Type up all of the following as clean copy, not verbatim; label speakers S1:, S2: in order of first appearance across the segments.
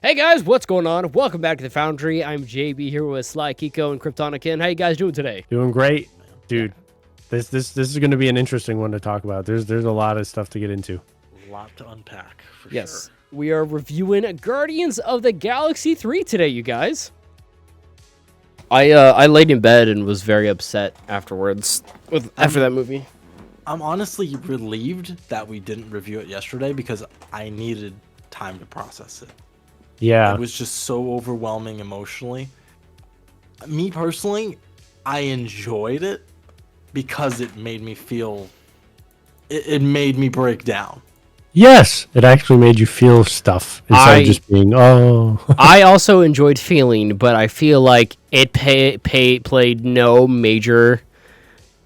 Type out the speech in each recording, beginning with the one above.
S1: Hey guys, what's going on? Welcome back to the Foundry. I'm JB here with Slykiko and KryptonicKen. How you guys doing today?
S2: Doing great, dude. This is going to be an interesting one to talk about. There's a lot of stuff to get into.
S3: A lot to unpack, for
S1: Yes,
S3: sure.
S1: we are reviewing Guardians of the Galaxy 3 today, you guys. I laid in bed and was very upset afterwards after that movie.
S3: I'm honestly relieved that we didn't review it yesterday because I needed time to process it.
S2: Yeah.
S3: It was just so overwhelming emotionally. Me personally, I enjoyed it because it made me feel... It made me break down.
S2: Yes, it actually made you feel stuff instead of just being, oh.
S1: I also enjoyed feeling, but I feel like it played no major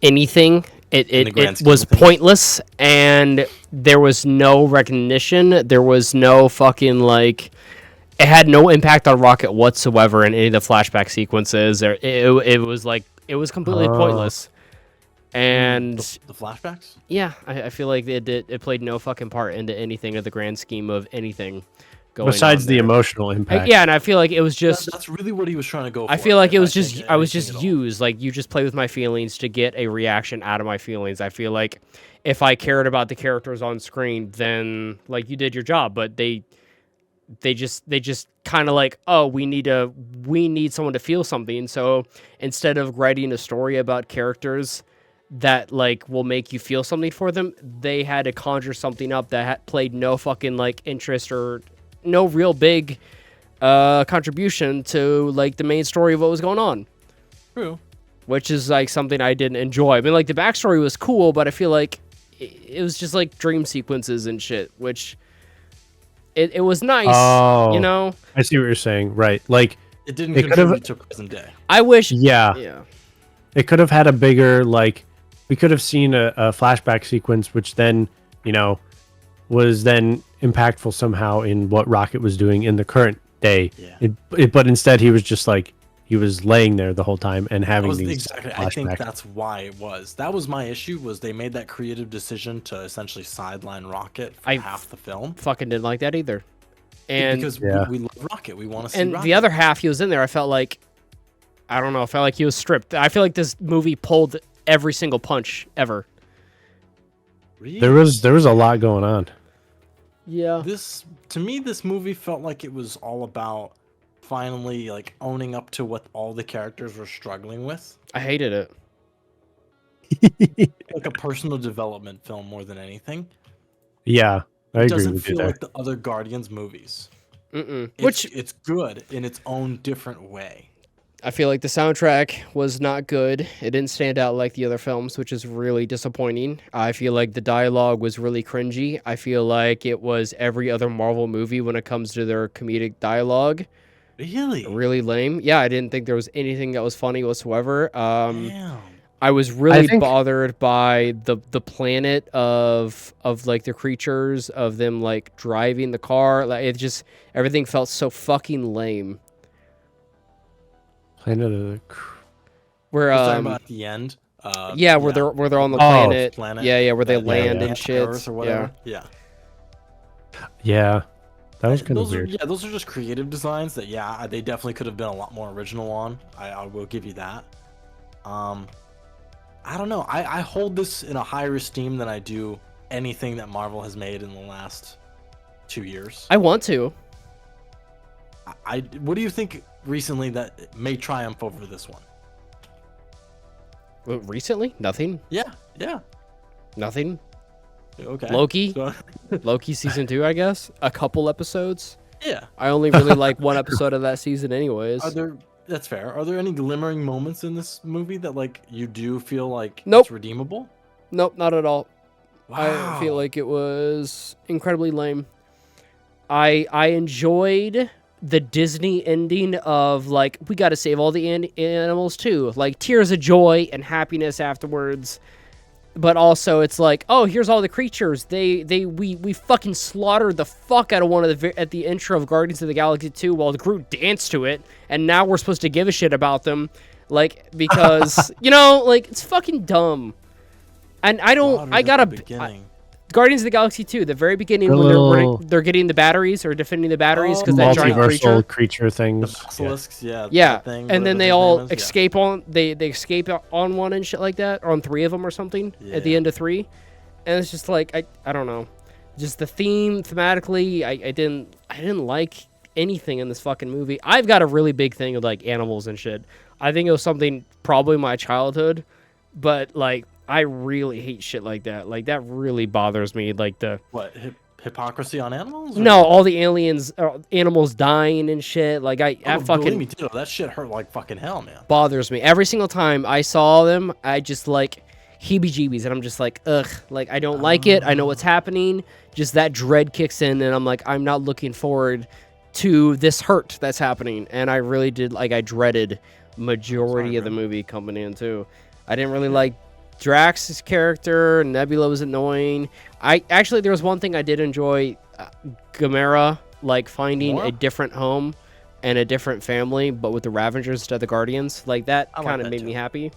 S1: anything. It was pointless, and there was no recognition. There was no fucking, like... It had no impact on Rocket whatsoever in any of the flashback sequences. It was like... It was completely pointless. And...
S3: The flashbacks?
S1: Yeah, I feel like it played no fucking part into anything of the grand scheme of anything going on
S2: Besides the
S1: there.
S2: emotional impact.
S1: Yeah, and I feel like it was just...
S3: That's really what he was trying to go for.
S1: I feel like it was just... I was just used. Like, you just play with my feelings to get a reaction out of my feelings. I feel like if I cared about the characters on screen, then, like, you did your job. But they just kind of like, oh, we need someone to feel something. So instead of writing a story about characters that, like, will make you feel something for them, they had to conjure something up that played no fucking, like, interest or no real big contribution to, like, the main story of what was going on.
S3: True.
S1: Which is, like, something I didn't enjoy. I mean, like, the backstory was cool, but I feel like it was just, like, dream sequences and shit, which it was nice, you know?
S2: I see what you're saying, right. Like,
S3: it didn't contribute to present day.
S1: I wish...
S2: Yeah. It could have had a bigger, like... We could have seen a flashback sequence, which then, you know, was then impactful somehow in what Rocket was doing in the current day.
S3: Yeah.
S2: But instead, he was just like, he was laying there the whole time and having these
S3: exactly.
S2: flashbacks.
S3: I think that's why it was. That was my issue, was they made that creative decision to essentially sideline Rocket for half the film.
S1: Fucking didn't like that either. And
S3: because we love Rocket. We want to see
S1: and
S3: Rocket.
S1: The other half he was in there, I felt like, I don't know, I felt like he was stripped. I feel like this movie pulled every single punch ever.
S3: Really?
S2: There was a lot going on.
S1: Yeah.
S3: To me, this movie felt like it was all about finally, like, owning up to what all the characters were struggling with.
S1: I hated it.
S3: Like a personal development film more than anything.
S2: Yeah, I agree with you.
S3: It doesn't feel
S2: there.
S3: like the other Guardians movies.
S1: Which
S3: it's good in its own different way.
S1: I feel like the soundtrack was not good. It didn't stand out like the other films, which is really disappointing. I feel like the dialogue was really cringy. I feel like it was every other Marvel movie when it comes to their comedic dialogue.
S3: Really?
S1: Really lame. Yeah, I didn't think there was anything that was funny whatsoever.
S3: Damn.
S1: I was really bothered by the planet of like the creatures, of them like driving the car. Like, it just, everything felt so fucking lame.
S2: Planet of the...
S3: We're talking about at the end.
S1: Yeah, where they're on the planet. Yeah, where they land and shit.
S3: Earth or whatever. Yeah.
S2: Yeah. That was kind of weird.
S3: Yeah, those are just creative designs that, yeah, they definitely could have been a lot more original on. I will give you that. I don't know. I hold this in a higher esteem than I do anything that Marvel has made in the last 2 years.
S1: I want to.
S3: What do you think recently that may triumph over this one?
S1: Recently? Nothing.
S3: Yeah.
S1: Nothing.
S3: Okay.
S1: Loki. Loki season 2, I guess. A couple episodes.
S3: Yeah.
S1: I only really like one episode of that season anyways.
S3: That's fair. Are there any glimmering moments in this movie that, like, you do feel like
S1: Nope.
S3: it's redeemable?
S1: Nope, not at all.
S3: Wow.
S1: I feel like it was incredibly lame. I enjoyed the Disney ending of, like, we got to save all the animals too. Like, tears of joy and happiness afterwards. But also, it's like, oh, here's all the creatures. We fucking slaughtered the fuck out of one of at the intro of Guardians of the Galaxy 2 while the Groot danced to it, and now we're supposed to give a shit about them, like, because you know, like, it's fucking dumb. And I don't. Guardians of the Galaxy 2, the very beginning
S2: The
S1: when
S2: little-
S1: they're getting the batteries or defending the batteries because
S3: Oh,
S1: that giant
S2: multiversal
S1: creature.
S2: creature
S3: The
S2: things.
S3: basilisks, yeah.
S1: Yeah,
S3: that thing,
S1: and
S3: whatever
S1: then they
S3: his
S1: all
S3: name is, yeah.
S1: escape on they escape on one and shit like that, or on 3 of them or something at the
S3: Yeah.
S1: end of 3, and it's just like I don't know, just the theme thematically I didn't like anything in this fucking movie. I've got a really big thing with like animals and shit. I think it was something probably my childhood, but like I really hate shit like that. Like that really bothers me. Like the
S3: What, hypocrisy on animals? or-
S1: no, all the animals dying and shit. Like
S3: Oh,
S1: that
S3: believe
S1: fucking
S3: me, too. That shit hurt like fucking hell, man.
S1: bothers me. Every single time I saw them, I just like heebie-jeebies, and I'm just like, ugh, like I don't like it. I know what's happening. Just that dread kicks in, and I'm like, I'm not looking forward to this hurt that's happening. And I really did, like, I dreaded majority of the movie coming in too. I didn't really like Drax's character. Nebula was annoying. There was one thing I did enjoy, Gamera, like finding a different home and a different family, but with the Ravengers instead of the Guardians. Like that
S3: I like
S1: kind of
S3: that
S1: made
S3: too.
S1: me happy.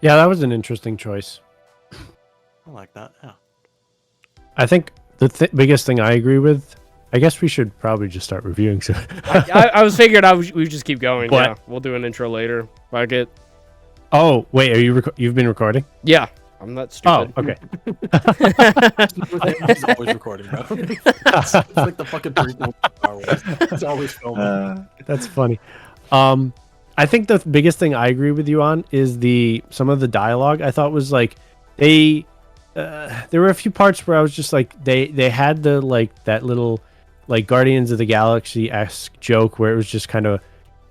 S2: Yeah, that was an interesting choice.
S3: I like that, yeah.
S2: I think the biggest thing I agree with. I guess we should probably just start reviewing. So
S1: I was figured we would just keep going.
S2: What?
S1: Yeah, we'll do an intro later. Like it.
S2: Oh wait, are you? You've been recording?
S1: Yeah, I'm not
S2: Oh,
S1: stupid.
S2: okay.
S3: He's always recording, bro. It's like the fucking prequel to Star Wars. It's always filming.
S2: That's funny. I think the biggest thing I agree with you on is some of the dialogue. I thought was like there were a few parts where I was just like they had the like that little like Guardians of the Galaxy-esque joke where it was just kind of,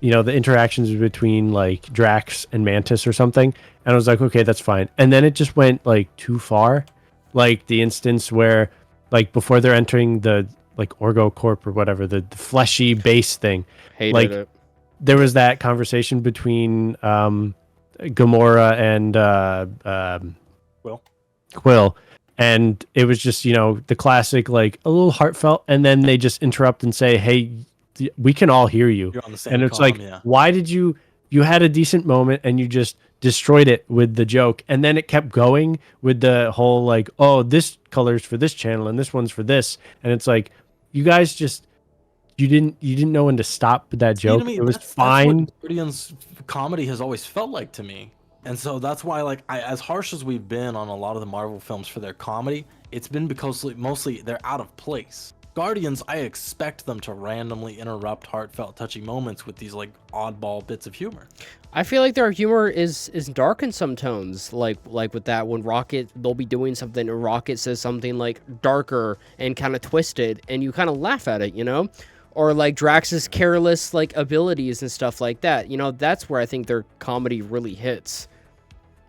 S2: you know, the interactions between like Drax and Mantis or something, and I was like, okay, that's fine. And then it just went like too far, like the instance where like before they're entering the like Orgo Corp or whatever, the fleshy base thing.
S1: Hated
S2: Like,
S1: it.
S2: There was that conversation between Gamora and Quill, and it was just, you know, the classic, like a little heartfelt, and then they just interrupt and say, hey, we can all hear you.
S3: You're on the same
S2: And it's
S3: column,
S2: like,
S3: yeah.
S2: why did you had a decent moment and you just destroyed it with the joke, and then it kept going with the whole like, oh, this color's for this channel and this one's for this, and it's like, you guys just you didn't know when to stop that
S3: You know
S2: joke.
S3: what I mean?
S2: It was
S3: That's
S2: fine.
S3: what Guardians comedy has always felt like to me. And so that's why, like, as harsh as we've been on a lot of the Marvel films for their comedy, it's been because mostly they're out of place. Guardians, I expect them to randomly interrupt heartfelt, touching moments with these, like, oddball bits of humor.
S1: I feel like their humor is dark in some tones, like with that when Rocket, they'll be doing something and Rocket says something like darker and kind of twisted, and you kind of laugh at it, you know? Or like Drax's careless like abilities and stuff like that. You know, that's where I think their comedy really hits.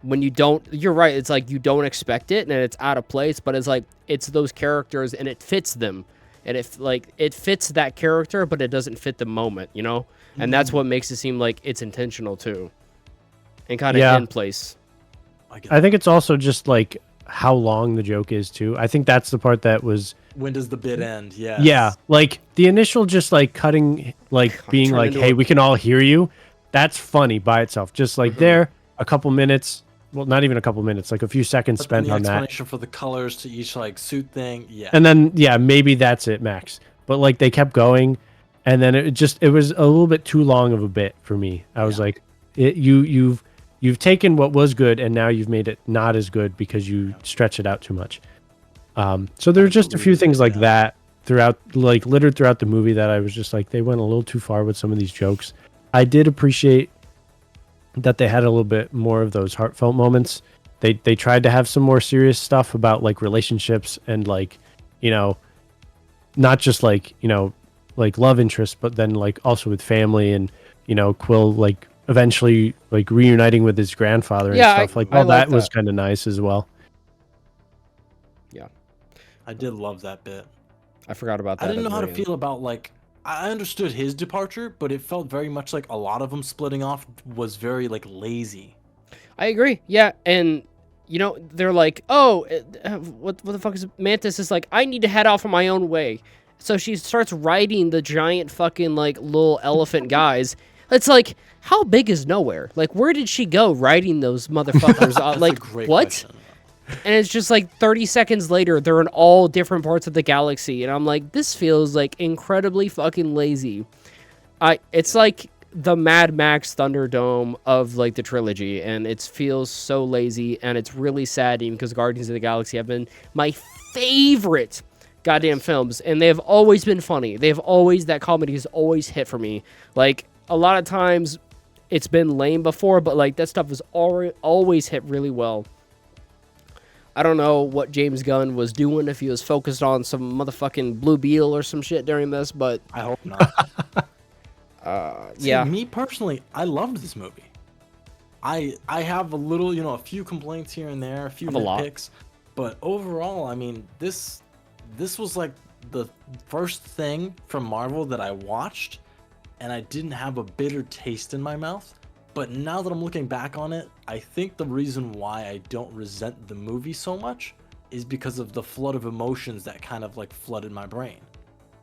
S1: When you don't, you're right, it's like you don't expect it and it's out of place, but it's like it's those characters and it fits them. And it fits that character, but it doesn't fit the moment, you know? And that's what makes it seem like it's intentional too. And kind of in place.
S2: I think it's also just like how long the joke is too. I think that's the part that was.
S3: When does the bit end? Yes.
S2: Yeah, like the initial just like cutting, like being
S1: turn
S2: like,
S1: into
S2: hey,
S1: a-
S2: we can all hear you. That's funny by itself. Just like there, a couple minutes. Well, not even a couple minutes, like a few seconds
S3: But then
S2: spent
S3: the
S2: on that.
S3: explanation for the colors to each, like, suit thing. Yeah.
S2: And then, yeah, maybe that's it, max. But like they kept going, and then it was a little bit too long of a bit for me. I was like, you've taken what was good and now you've made it not as good because you stretch it out too much. So there are just a few things like that throughout, like littered throughout the movie that I was just like, they went a little too far with some of these jokes. I did appreciate that they had a little bit more of those heartfelt moments. They tried to have some more serious stuff about like relationships and like, you know, not just like, you know, like love interest, but then like also with family and, you know, Quill like eventually like reuniting with his grandfather and stuff. Like all that was kind of nice as well.
S1: Yeah.
S3: I did love that bit.
S1: I forgot about that.
S3: I didn't know how to
S1: at the
S3: feel about, like, I understood his departure, but it felt very much like a lot of them splitting off was very, like, lazy.
S1: I agree. Yeah, and you know they're like, "Oh, what the fuck is Mantis is like? I need to head off on my own way." So she starts riding the giant fucking like little elephant guys. It's like, how big is nowhere? Like, where did she go riding those motherfuckers?
S3: That's
S1: Like,
S3: a great
S1: what?
S3: question.
S1: And it's just like 30 seconds later, they're in all different parts of the galaxy. And I'm like, this feels like incredibly fucking lazy. It's like the Mad Max Thunderdome of like the trilogy. And it feels so lazy. And it's really saddening because Guardians of the Galaxy have been my favorite goddamn films. And they have always been funny. That comedy has always hit for me. Like, a lot of times it's been lame before, but like that stuff has always hit really well. I don't know what James Gunn was doing, if he was focused on some motherfucking Blue Beetle or some shit during this, but
S3: I hope not.
S1: yeah.
S3: Me personally, I loved this movie. I have a little, a few complaints here and there, a few nitpicks, but overall, I mean, this was like the first thing from Marvel that I watched, and I didn't have a bitter taste in my mouth. But now that I'm looking back on it, I think the reason why I don't resent the movie so much is because of the flood of emotions that kind of like flooded my brain.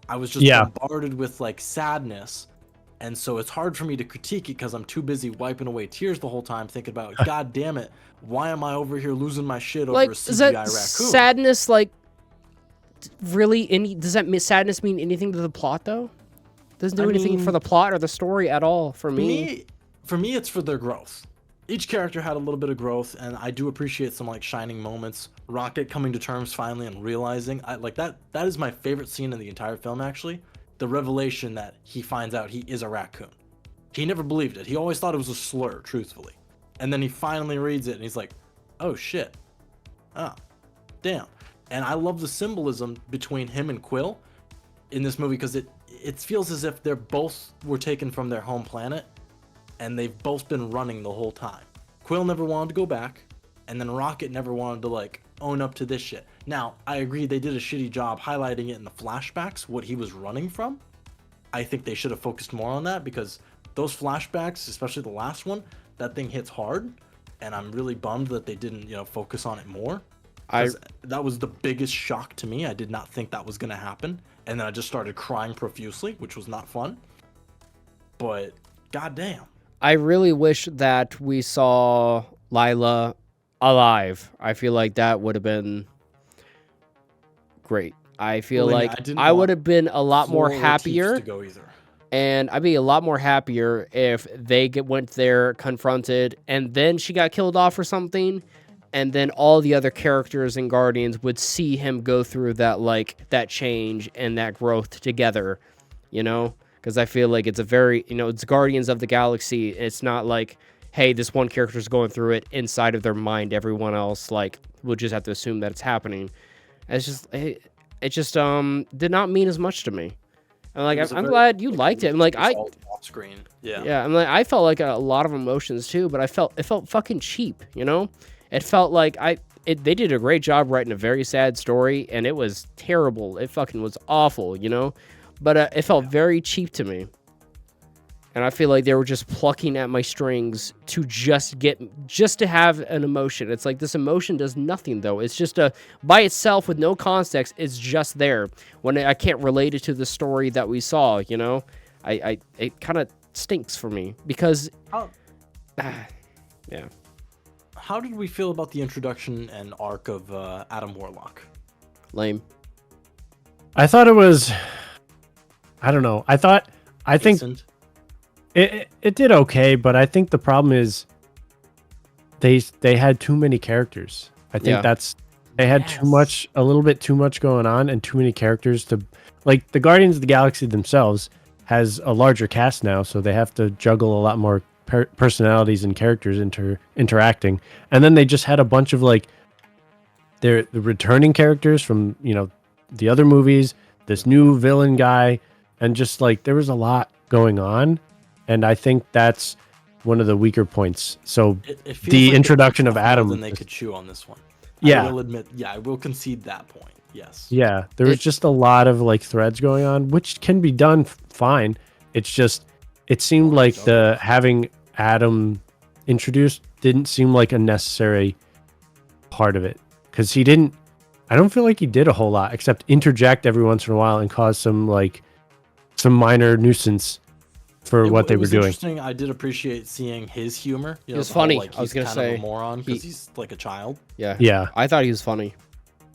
S3: I was just bombarded with like sadness, and so it's hard for me to critique it because I'm too busy wiping away tears the whole time thinking about, God damn it, why am I over here losing my shit over
S1: like,
S3: a CGI
S1: is that
S3: raccoon?
S1: sadness like really does that sadness mean anything to the plot though? Doesn't do anything for the plot or the story at all for me.
S3: For me, it's for their growth. Each character had a little bit of growth, and I do appreciate some like shining moments. Rocket coming to terms finally and realizing, that is my favorite scene in the entire film, actually. The revelation that he finds out he is a raccoon. He never believed it. He always thought it was a slur, truthfully. And then he finally reads it, and he's like, oh shit. Ah, damn. And I love the symbolism between him and Quill in this movie, because it feels as if they're both were taken from their home planet, and they've both been running the whole time. Quill never wanted to go back, and then Rocket never wanted to like own up to this shit. Now, I agree they did a shitty job highlighting it in the flashbacks, what he was running from. I think they should have focused more on that, because those flashbacks, especially the last one, that thing hits hard, and I'm really bummed that they didn't, focus on it more. That was the biggest shock to me. I did not think that was going to happen, and then I just started crying profusely, which was not fun. But goddamn.
S1: I really wish that we saw Lila alive. I feel like that would have been great. I feel like I would have been a lot more happier. And I'd be a lot more happier if they went there, confronted, and then she got killed off or something. And then all the other characters and Guardians would see him go through that change and that growth together, Because I feel like it's a very, it's Guardians of the Galaxy. It's not like, hey, this one character's going through it inside of their mind. Everyone else, will just have to assume that it's happening. It's just, it just did not mean as much to me. And I'm glad you liked it. And off
S3: screen,
S1: yeah. And I felt like a lot of emotions too, but it felt fucking cheap. It felt like they did a great job writing a very sad story, and it was terrible. It fucking was awful, But it felt very cheap to me. And I feel like they were just plucking at my strings to just to have an emotion. It's like this emotion does nothing though. It's just by itself with no context. It's just there when I can't relate it to the story that we saw. It kind of stinks for me because, yeah.
S3: How did we feel about the introduction and arc of Adam Warlock?
S1: Lame.
S2: I thought it was. I don't know. I think it did okay, but I think the problem is they had too many characters. I think they had a little bit too much going on and too many characters to, like, the Guardians of the Galaxy themselves has a larger cast now, so they have to juggle a lot more personalities and characters interacting. And then they just had a bunch of the returning characters from, the other movies, this new villain guy, and just there was a lot going on, and I think that's one of the weaker points. So
S3: it
S2: the introduction of Adam,
S3: than they could chew on this one.
S2: Yeah,
S3: I will admit, I will concede that point. Yes.
S2: Yeah, there was just a lot of threads going on, which can be done fine. It's just it seemed like having Adam introduced didn't seem like a necessary part of it, because I don't feel like he did a whole lot except interject every once in a while and cause some minor nuisance. for what they
S3: it
S2: were
S3: was
S2: doing.
S3: interesting. I did appreciate seeing his humor. You
S1: He
S3: know,
S1: was
S3: the whole,
S1: funny.
S3: like,
S1: I was
S3: he's
S1: gonna
S3: kind of
S1: say,
S3: a moron because
S1: he-
S3: he's like a child.
S1: Yeah.
S2: Yeah.
S1: I thought he was funny.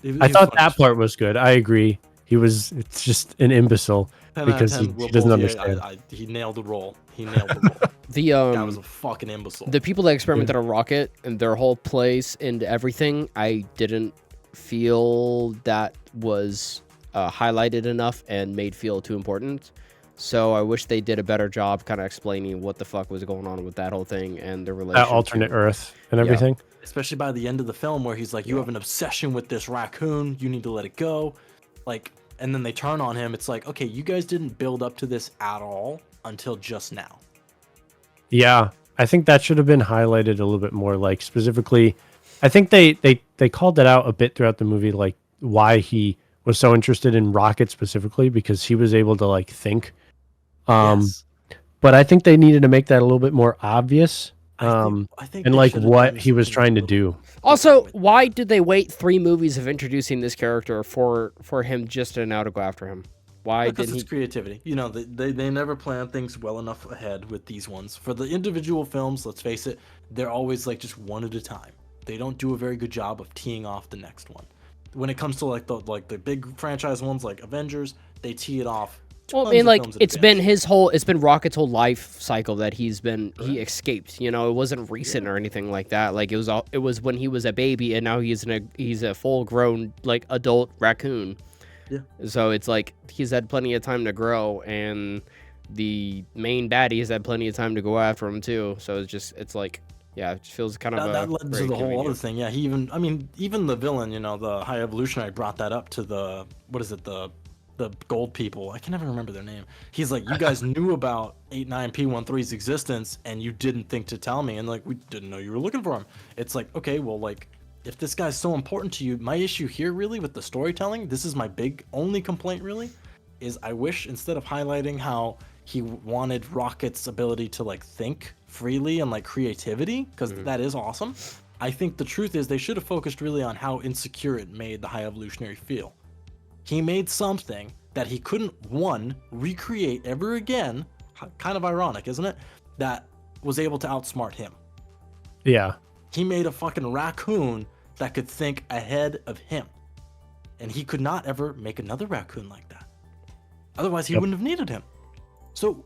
S2: I
S3: He was
S2: thought
S3: funny
S2: that
S3: as
S2: part
S3: fuck.
S2: was good. I agree. It's just an imbecile
S3: 10 out of
S2: because
S3: 10.
S2: he doesn't understand.
S3: He nailed the role. He nailed the role.
S1: The
S3: Guy was a fucking imbecile.
S1: the people that experimented on Rocket and their whole place and everything, I didn't feel that was highlighted enough and made feel too important. So I wish they did a better job kind of explaining what the fuck was going on with that whole thing and the relation
S2: Alternate
S1: to,
S2: Earth and
S1: Yeah.
S2: everything.
S3: Especially by the end of the film where he's like, you have an obsession with this raccoon. You need to let it go. Like, and then they turn on him. It's like, okay, you guys didn't build up to this at all until just now.
S2: Yeah, I think that should have been highlighted a little bit more. Like specifically, I think they called that out a bit throughout the movie, like why he was so interested in Rocket specifically because he was able to like think.
S3: Yes.
S2: But I think they needed to make that a little bit more obvious.
S3: I think
S2: And
S3: they
S2: like
S3: should have
S2: what
S3: done
S2: he was
S3: something
S2: trying
S3: a
S2: to
S3: little
S2: do.
S1: Also,
S3: different with
S1: why did they wait 3 movies of introducing this character for him just to now to go after him? Why
S3: because
S1: didn't he?
S3: it's creativity. You know, they never plan things well enough ahead with these ones. For the individual films, let's face it, they're always like just one at a time. They don't do a very good job of teeing off the next one. When it comes to like the big franchise ones like Avengers, they tee it off.
S1: Well, I
S3: tons
S1: mean,
S3: of
S1: like
S3: films in
S1: it's been
S3: advance.
S1: it's been Rocket's whole life cycle that he escaped. You know, it wasn't recent or anything like that. Like it was when he was a baby, and now he's a full grown like adult raccoon.
S3: Yeah.
S1: So it's like he's had plenty of time to grow, and the main baddie has had plenty of time to go after him too. So it's like, yeah, it just feels kind of
S3: That led to
S1: very
S3: the whole other
S1: convenient.
S3: thing. Yeah, even the villain, you know, the High Evolutionary brought that up to the the gold people. I can never remember their name. He's like, you guys knew about 89P13's existence and you didn't think to tell me, and like we didn't know you were looking for him. It's like, okay, well, like if this guy's so important to you, my issue here really with the storytelling, this is my big only complaint really, is I wish instead of highlighting how he wanted Rocket's ability to like think freely and like creativity, because that is awesome. I think the truth is they should have focused really on how insecure it made the High Evolutionary feel. He made something that he couldn't, one, recreate ever again, kind of ironic, isn't it? That was able to outsmart him.
S2: Yeah.
S3: He made a fucking raccoon that could think ahead of him. And he could not ever make another raccoon like that. Otherwise, he wouldn't have needed him. So,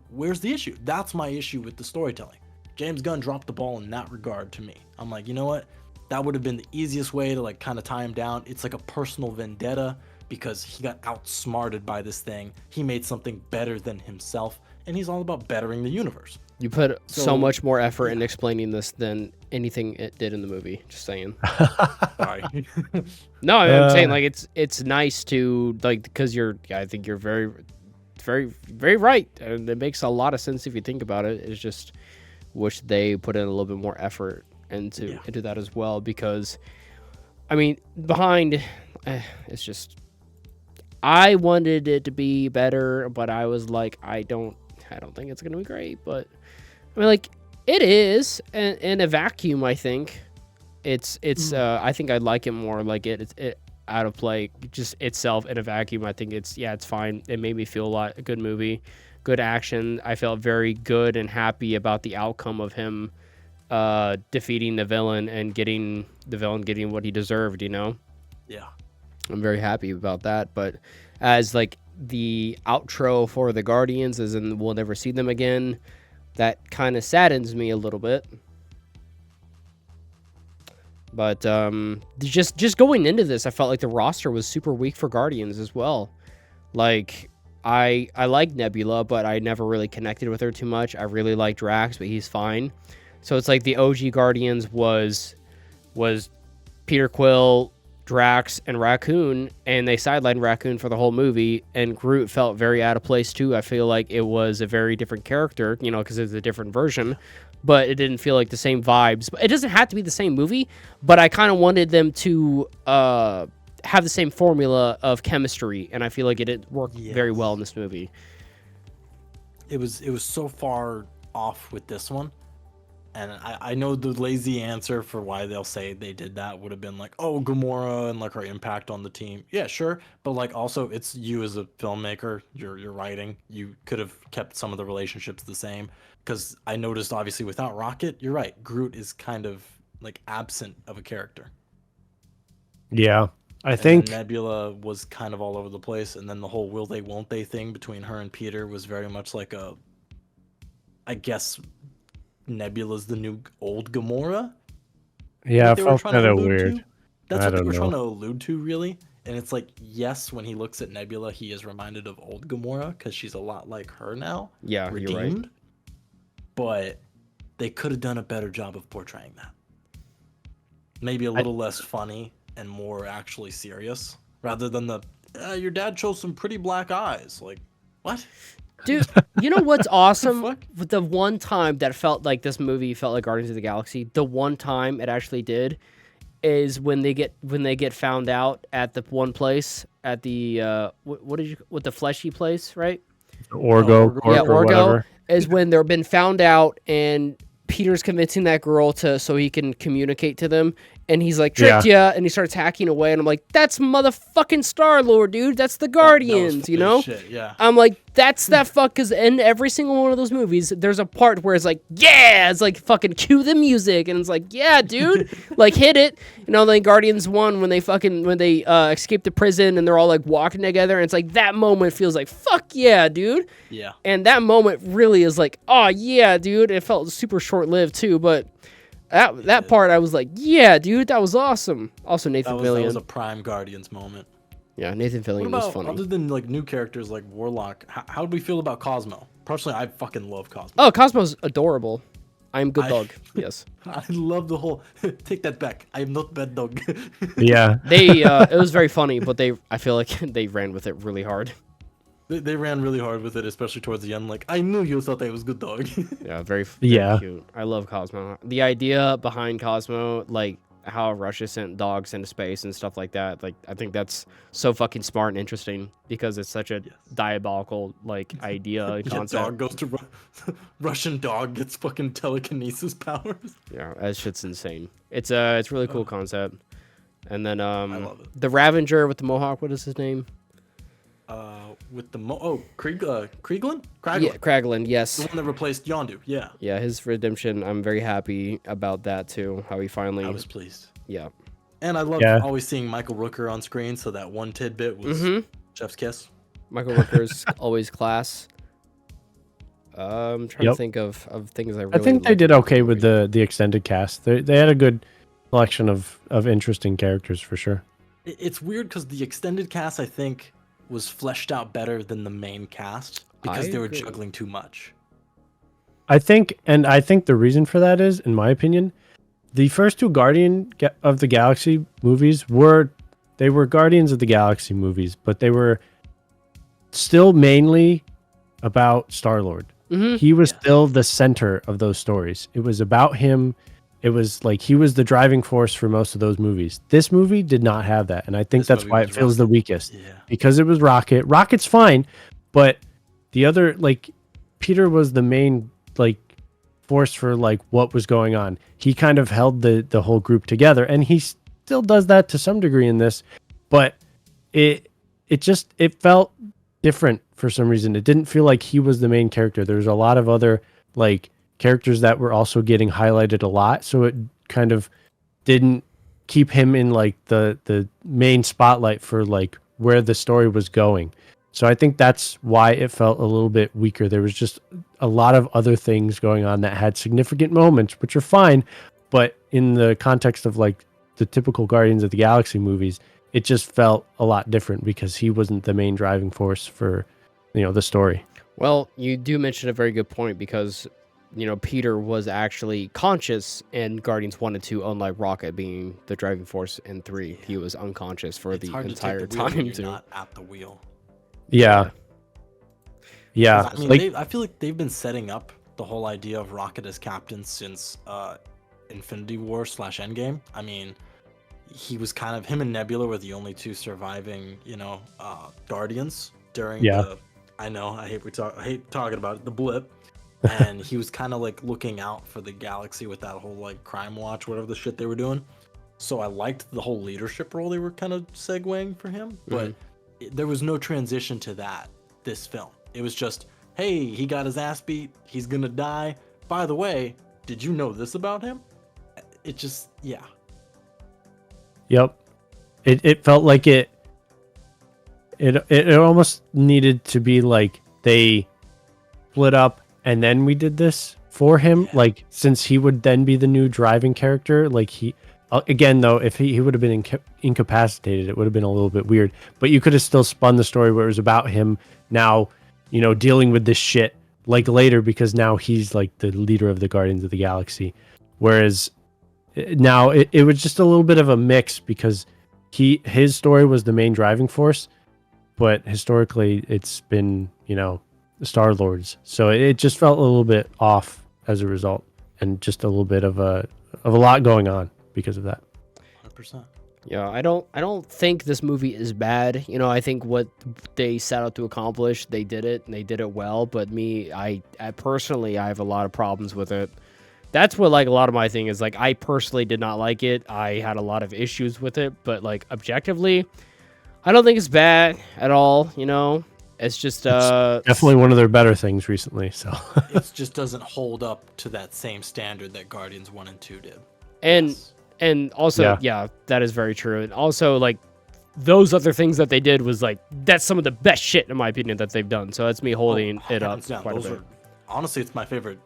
S3: where's the issue? That's my issue with the storytelling. James Gunn dropped the ball in that regard to me. I'm like, you know what? That would have been the easiest way to like kind of tie him down. It's like a personal vendetta because he got outsmarted by this thing. He made something better than himself, and he's all about bettering the universe.
S1: You put so
S3: So,
S1: much more effort in explaining this than anything it did in the movie. Just saying.
S3: Sorry.
S1: No, I'm saying like it's nice to like because I think you're very, very, very right, and it makes a lot of sense if you think about it. It's just wish they put in a little bit more effort into that as well because, I mean, behind, it's just I wanted it to be better, but I was like I don't think it's gonna be great, but I mean like it is in a vacuum. I think it's I think I'd like it more like it out of play just itself in a vacuum. I think it's fine. It made me feel a good movie, good action. I felt very good and happy about the outcome of him defeating the villain and getting what he deserved, you know.
S3: Yeah.
S1: I'm very happy about that, but as like the outro for the Guardians, as in we'll never see them again, that kind of saddens me a little bit. But just going into this, I felt like the roster was super weak for Guardians as well. Like I like Nebula, but I never really connected with her too much. I really like Drax, but he's fine. So it's like the OG Guardians was Peter Quill, Drax, and Raccoon, and they sidelined Raccoon for the whole movie, and Groot felt very out of place too. I feel like it was a very different character, you know, because it's a different version, but it didn't feel like the same vibes. It doesn't have to be the same movie, but I kind of wanted them to have the same formula of chemistry, and I feel like it worked very well in this movie.
S3: It was so far off with this one And I know the lazy answer for why they'll say they did that would have been like, oh, Gamora and like her impact on the team. Yeah, sure, but like also it's you as a filmmaker, you're writing. You could have kept some of the relationships the same because I noticed obviously without Rocket, you're right. Groot is kind of like absent of a character.
S2: Yeah, I
S3: And
S2: think
S3: then Nebula was kind of all over the place, and then the whole will they won't they thing between her and Peter was very much like a, I guess Nebula's the new old Gamora.
S2: yeah,
S3: What
S2: it
S3: they were
S2: felt
S3: trying to
S2: kind of
S3: allude
S2: weird.
S3: to. That's
S2: I
S3: what they
S2: don't
S3: were trying
S2: know.
S3: to allude to, really. And it's like, yes, when he looks at Nebula, he is reminded of old Gamora because she's a lot like her now,
S1: Yeah, you're right.
S3: redeemed. But they could have done a better job of portraying that. Maybe a little less funny and more actually serious, rather than the your dad chose some pretty black eyes. Like, what?
S1: Dude, you know what's awesome?
S3: fuck?
S1: With the one time that felt like this movie felt like Guardians of the Galaxy, the one time it actually did is when they get found out at the one place at the what the fleshy place, right?
S2: Orgo,
S3: Orgo.
S2: or,
S1: Yeah,
S2: or
S1: Orgo
S2: whatever.
S1: is when they're been found out and Peter's convincing that girl so he can communicate to them, and he's like tricked ya, and he starts hacking away, and I'm like, that's motherfucking Star-Lord, dude. That's the Guardians, you know?
S3: Shit, yeah.
S1: I'm like, that's that fuck, because in every single one of those movies, there's a part where it's like, yeah, it's like fucking cue the music, and it's like, yeah, dude, like hit it. You know, like Guardians 1, when they escape the prison and they're all like walking together, and it's like that moment feels like, fuck yeah, dude.
S3: Yeah.
S1: And that moment really is like, oh yeah, dude. It felt super short-lived too, but that part I was like, yeah, dude, that was awesome. Also Nathan
S3: That
S1: Fillion.
S3: was a prime Guardians moment.
S1: Yeah, Nathan Fillion
S3: What
S1: was
S3: about,
S1: funny.
S3: other than like new characters like Warlock, how do we feel about Cosmo? Personally, I fucking love Cosmo.
S1: Oh, Cosmo's adorable. I'm good dog. Yes.
S3: I love the whole take that back. I am not bad dog.
S2: Yeah,
S1: It was very funny, but I feel like they ran with it really hard.
S3: They ran really hard with it, especially towards the end. Like, I knew you thought that was good dog.
S1: Yeah, very
S2: Yeah.
S1: cute. I love Cosmo. The idea behind Cosmo, like how Russia sent dogs into space and stuff like that, like I think that's so fucking smart and interesting because it's such a diabolical like idea and
S3: Yeah,
S1: concept.
S3: dog goes to Russian dog gets fucking telekinesis powers.
S1: Yeah, that shit's insane. It's really cool concept. And then
S3: love it.
S1: the Ravager with the mohawk, what is his name?
S3: With the Krieglin?
S1: Yeah, Kraglin, yes.
S3: The one that replaced Yondu. Yeah,
S1: Yeah, his redemption, I'm very happy about that too. How he finally
S3: I was pleased.
S1: yeah.
S3: And I love
S2: Yeah.
S3: always seeing Michael Rooker on screen. So that one tidbit was Chef's kiss.
S1: Michael Rooker's always class. I'm trying to think of things I really
S2: I think they
S1: liked
S2: did
S1: about
S2: okay
S1: the
S2: with
S1: movie.
S2: the extended cast. They had a good collection of interesting characters for sure.
S3: It's weird because the extended cast, I think, was fleshed out better than the main cast because
S1: I
S3: they were
S1: agree.
S3: juggling too much.
S2: I think the reason for that is, in my opinion, the first two of the Galaxy movies were Guardians of the Galaxy movies, but they were still mainly about Star-Lord. He was still the center of those stories. It was about him. It was like he was the driving force for most of those movies. This movie did not have that, and I think
S3: This
S2: that's
S3: movie
S2: why it
S3: was
S2: feels the
S3: Rocket.
S2: weakest.
S3: Yeah.
S2: Because it was Rocket. Rocket's fine, but the other, like, Peter was the main like force for like what was going on. He kind of held the whole group together, and he still does that to some degree in this, but it felt different for some reason. It didn't feel like he was the main character. There was a lot of other like characters that were also getting highlighted a lot, so it kind of didn't keep him in like the main spotlight for like where the story was going. So I think that's why it felt a little bit weaker. There was just a lot of other things going on that had significant moments, which are fine, but in the context of like the typical Guardians of the Galaxy movies, it just felt a lot different because he wasn't the main driving force for, the story.
S1: Well, you do mention a very good point because Peter was actually conscious in Guardians 1 and 2, unlike Rocket being the driving force in 3. He was unconscious for
S3: It's
S1: the
S3: hard
S1: entire
S3: to take the wheel when
S1: time
S3: you're
S1: too.
S3: not at the wheel.
S2: Yeah.
S3: 'Cause, I mean,
S2: Like,
S3: I feel like they've been setting up the whole idea of Rocket as captain since Infinity War / Endgame. I mean, he was kind of him and Nebula were the only two surviving, Guardians during
S2: Yeah.
S3: the. I know I hate talking about it, the blip, and he was kind of like looking out for the galaxy with that whole like crime watch, whatever the shit they were doing. So I liked the whole leadership role they were kind of segueing for him, but there was no transition to that this film. It was just, hey, he got his ass beat, he's gonna die. By the way, did you know this about him? It just, yeah.
S2: Yep. It felt like it almost needed to be like they split up and then we did this for him.
S3: Yeah.
S2: Like, since he would then be the new driving character, like again, though, if he would have been incapacitated, it would have been a little bit weird. But you could have still spun the story where it was about him now, dealing with this shit like later, because now he's like the leader of the Guardians of the Galaxy. Whereas now it was just a little bit of a mix, because his story was the main driving force, but historically it's been, Star-Lord's. So it just felt a little bit off as a result, and just a little bit of a lot going on because of that.
S3: 100%.
S1: Yeah, I don't think this movie is bad. I think what they set out to accomplish, they did it, and they did it well. But I personally, I have a lot of problems with it. That's what, like, a lot of my thing is, like, I personally did not like it. I had a lot of issues with it, but, like, objectively, I don't think it's bad at all. It's just
S2: Definitely one of their better things recently. So
S3: It just doesn't hold up to that same standard that Guardians 1 and 2 did.
S1: and
S3: Yes.
S1: and also, yeah, that is very true. And also, like, those other things that they did was like, that's some of the best shit in my opinion that they've done. So that's me holding it up
S3: Hands down,
S1: quite a
S3: those
S1: bit.
S3: are, honestly, it's my favorite,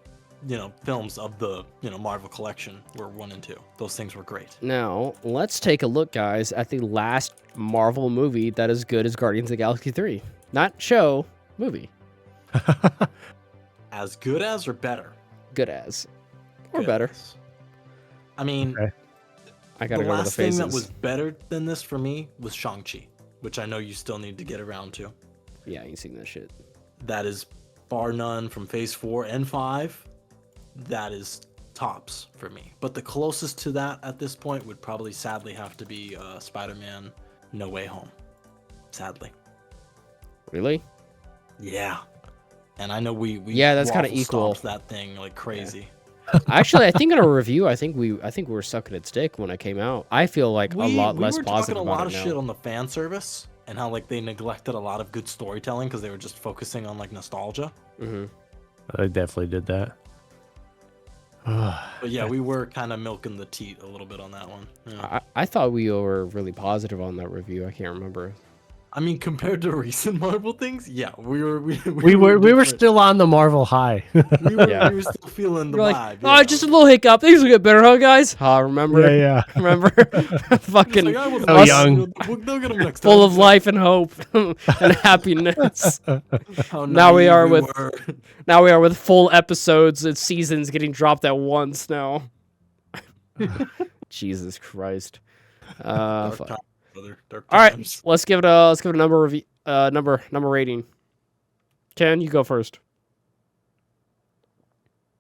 S3: films of the, Marvel collection were 1 and 2. Those things were great.
S1: Now, let's take a look, guys, at the last Marvel movie that is good as Guardians of the Galaxy 3. Not show, movie.
S3: As good as or better?
S1: Good as. Or
S3: Good
S1: better.
S3: as. I mean,
S2: Okay.
S1: I
S3: the
S1: gotta go to the
S3: last thing
S1: faces.
S3: that was better than this for me was Shang-Chi, which I know you still need to get around to.
S1: Yeah, you ain't seen that shit.
S3: That is bar none from Phase 4 and 5. That is tops for me. But the closest to that at this point would probably sadly have to be Spider-Man No Way Home. Sadly.
S1: Really?
S3: Yeah. And I know we
S1: Yeah, that's kinda
S3: waffle
S1: equal.
S3: stomped that thing like crazy.
S1: Actually, I think in a review, I think we were sucking its dick when it came out. I feel like a lot less
S3: we were
S1: positive
S3: talking a lot
S1: about
S3: of
S1: it now.
S3: shit on the fan service and how like they neglected a lot of good storytelling because they were just focusing on like nostalgia.
S1: Mm-hmm.
S2: I definitely did that.
S3: But yeah, we were kind of milking the teat a little bit on that one. Yeah.
S1: I thought we were really positive on that review. I can't remember.
S3: I mean, compared to recent Marvel things, yeah, we were
S2: We were
S3: different.
S2: still on the Marvel high.
S1: Yeah.
S3: we were still feeling the
S1: You're like,
S3: vibe.
S1: oh,
S3: yeah.
S1: just a little hiccup. Things will get better, huh, guys? Remember?
S2: yeah.
S1: Remember? Fucking
S3: Like, I wasn't
S2: so
S1: us
S2: young.
S3: They'll get 'em next
S1: full
S3: time.
S1: of life and hope and happiness.
S3: How
S1: Now we
S3: naive
S1: are with-
S3: were.
S1: Now we are with full episodes and seasons getting dropped at once now. Jesus Christ.
S3: Dark
S1: Fuck.
S3: times, brother. Dark
S1: All right,
S3: times.
S1: let's give it a number review. Number rating. Ken, you go first.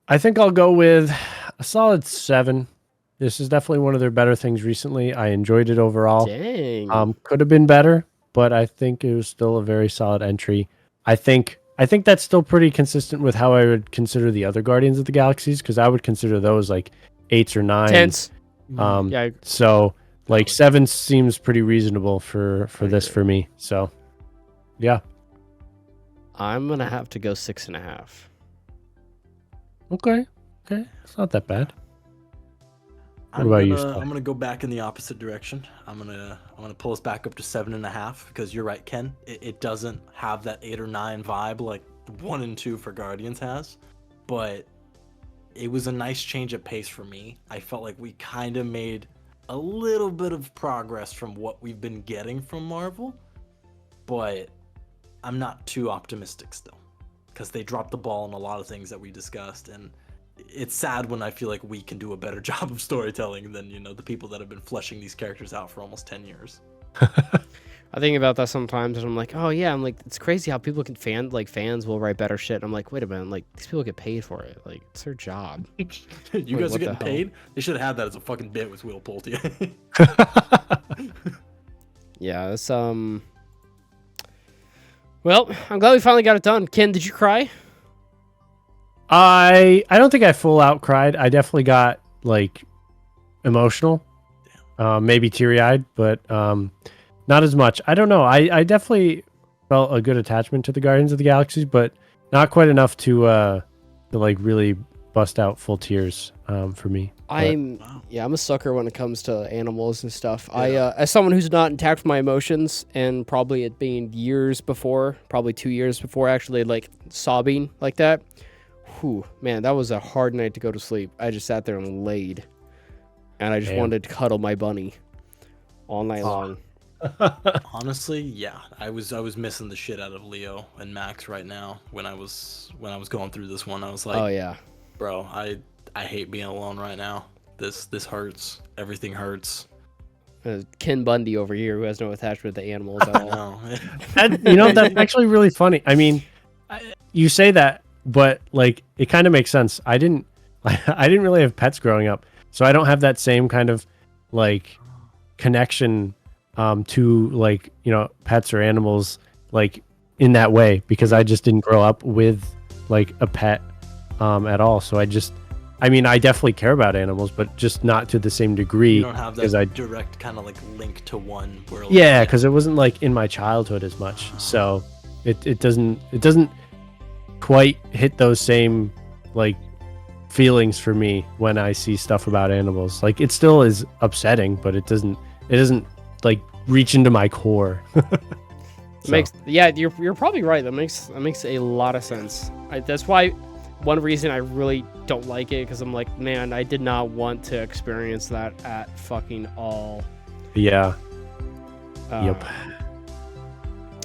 S2: I think I'll go with a solid 7. This is definitely one of their better things recently. I enjoyed it overall.
S1: Dang.
S2: Could have been better, but I think it was still a very solid entry. I think that's still pretty consistent with how I would consider the other Guardians of the Galaxies, because I would consider those like 8s or 9s.
S1: Tense.
S2: Um,
S1: Yeah.
S2: So like 7 seems pretty reasonable for
S1: I
S2: this
S1: agree.
S2: for me. So yeah.
S1: I'm gonna have to go 6.5.
S2: Okay. It's not that bad.
S3: I'm
S2: about you,
S3: gonna,
S2: Sly?
S3: I'm gonna go back in the opposite direction. I'm gonna pull us back up to 7.5 because you're right, Ken. It doesn't have that 8 or 9 vibe like 1 and 2 for Guardians has, but it was a nice change of pace for me. I felt like we kind of made a little bit of progress from what we've been getting from Marvel, but I'm not too optimistic still because they dropped the ball on a lot of things that we discussed, and it's sad when I feel like we can do a better job of storytelling than the people that have been fleshing these characters out for almost 10 years.
S1: I think about that sometimes, and I'm like, oh yeah, I'm like, it's crazy how people can fans will write better shit. I'm like, wait a minute, like these people get paid for it, like it's their job.
S3: You
S1: Wait,
S3: guys
S1: what
S3: are
S1: the
S3: getting
S1: hell?
S3: paid? They should have had that as a fucking bit with Will Pulte.
S1: Yeah, it's Well, I'm glad we finally got it done. Ken, did you cry?
S2: I don't think I full out cried. I definitely got like emotional, maybe teary eyed, but not as much. I don't know. I definitely felt a good attachment to the Guardians of the Galaxy, but not quite enough to like really bust out full tears for me.
S1: I'm a sucker when it comes to animals and stuff. I as someone who's not intact with my emotions, and probably it being years before, probably 2 years before actually like sobbing like that. Whew, man, that was a hard night to go to sleep. I just sat there and laid, and I just wanted to cuddle my bunny all night long.
S3: Honestly, yeah, I was missing the shit out of Leo and Max right now when I was going through this one. I was like,
S1: Oh yeah,
S3: bro, I hate being alone right now. This hurts. Everything hurts.
S1: Ken Bundy over here, who has no attachment to animals at all.
S3: No.
S2: That's actually really funny. I mean, you say that, but like it kind of makes sense. I didn't really have pets growing up, so I don't have that same kind of like connection to like pets or animals like in that way, because I just didn't grow up with like a pet at all. So I definitely care about animals, but just not to the same degree.
S3: You don't have that direct kind of like link to one world.
S2: Yeah, because it wasn't like in my childhood as much. So it doesn't quite hit those same like feelings for me when I see stuff about animals. Like it still is upsetting, but it doesn't like reach into my core.
S1: You're probably right. That makes a lot of sense. That's why one reason I really don't like it, because I'm like, man, I did not want to experience that at fucking all.
S2: Yeah. Yep.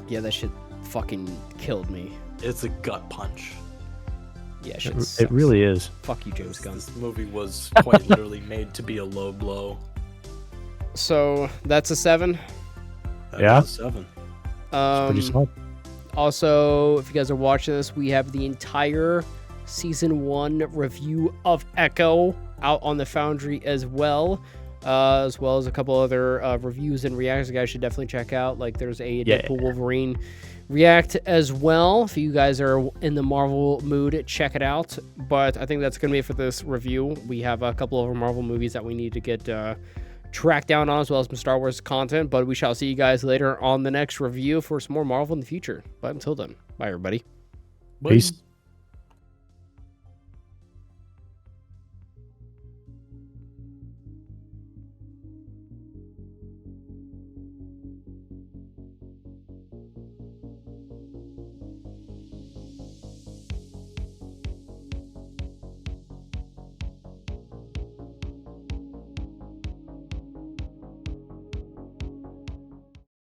S1: Yeah, that shit fucking killed me.
S3: It's a gut punch.
S1: Yeah, shit
S2: it really is.
S1: Fuck you, James Gunn.
S3: This movie was quite literally made to be a low blow.
S1: So that's a 7.
S2: Yeah.
S3: A 7.
S2: Pretty solid.
S1: Also, if you guys are watching this, we have the entire season 1 review of Echo out on the Foundry as well as a couple other reviews and reacts you guys should definitely check out. Like there's a Deadpool Wolverine react as well. If you guys are in the Marvel mood, check it out. But I think that's gonna be it for this review. We have a couple of Marvel movies that we need to get tracked down on, as well as some Star Wars content. But we shall see you guys later on the next review for some more Marvel in the future. But until then, bye everybody.
S2: Peace.